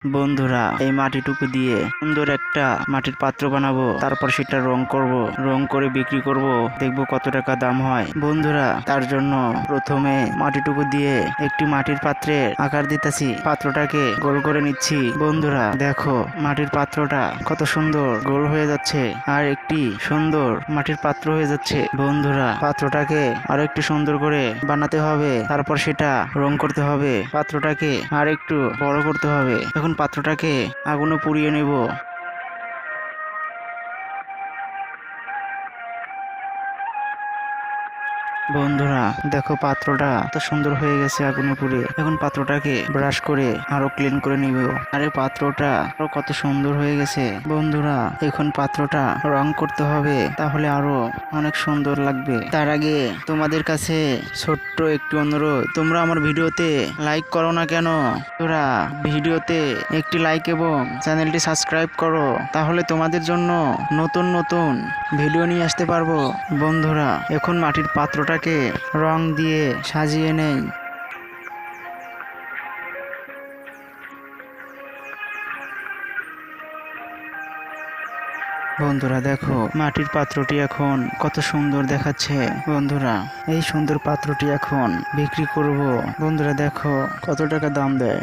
বন্ধুরা, এই মাটিটুকু দিয়ে সুন্দর একটা মাটির পাত্র বানাবো, তারপর সেটা রং করব, রং করে বিক্রি করব, দেখবো কত টাকা দাম হয়। বন্ধুরা, তার জন্য প্রথমে মাটিটুকু দিয়ে একটি মাটির পাত্রের আকার দিতেছি, পাত্রটাকে গোল করে নিচ্ছি। বন্ধুরা দেখো, মাটির পাত্রটা কত সুন্দর গোল হয়ে যাচ্ছে আর একটি সুন্দর মাটির পাত্র হয়ে যাচ্ছে। বন্ধুরা, পাত্রটাকে আরো একটু সুন্দর করে বানাতে হবে, তারপর সেটা রং করতে হবে, পাত্রটাকে আর একটু বড় করতে হবে। এখন পাত্রটাকে আগুনে পুড়িয়ে নেব। বন্ধুরা দেখো, পাত্রটা তো সুন্দর হয়ে গেছে আগুনে পুড়ে। এখন পাত্রটাকে ব্রাশ করে আরো ক্লিন করে নিব। আরে পাত্রটা আরো কত সুন্দর হয়ে গেছে। বন্ধুরা, এখন পাত্রটা রং করতে হবে, তাহলে আরো অনেক সুন্দর লাগবে। তার আগে তোমাদের কাছে ছোট্ট একটু অনুরোধ, তোমরা আমার ভিডিওতে লাইক করো না কেন? তোরা ভিডিওতে একটি লাইক এবং চ্যানেলটি সাবস্ক্রাইব করো, তাহলে তোমাদের জন্য নতুন নতুন ভিডিও নিয়ে আসতে পারবো। বন্ধুরা, এখন মাটির পাত্রটাকে রং দিয়ে সাজিয়ে নেই। বন্ধুরা দেখো, মাটির পাত্রটি এখন কত সুন্দর দেখাচ্ছে। বন্ধুরা, এই সুন্দর পাত্রটি এখন বিক্রি করব। বন্ধুরা দেখো, কত টাকা দাম দেয়।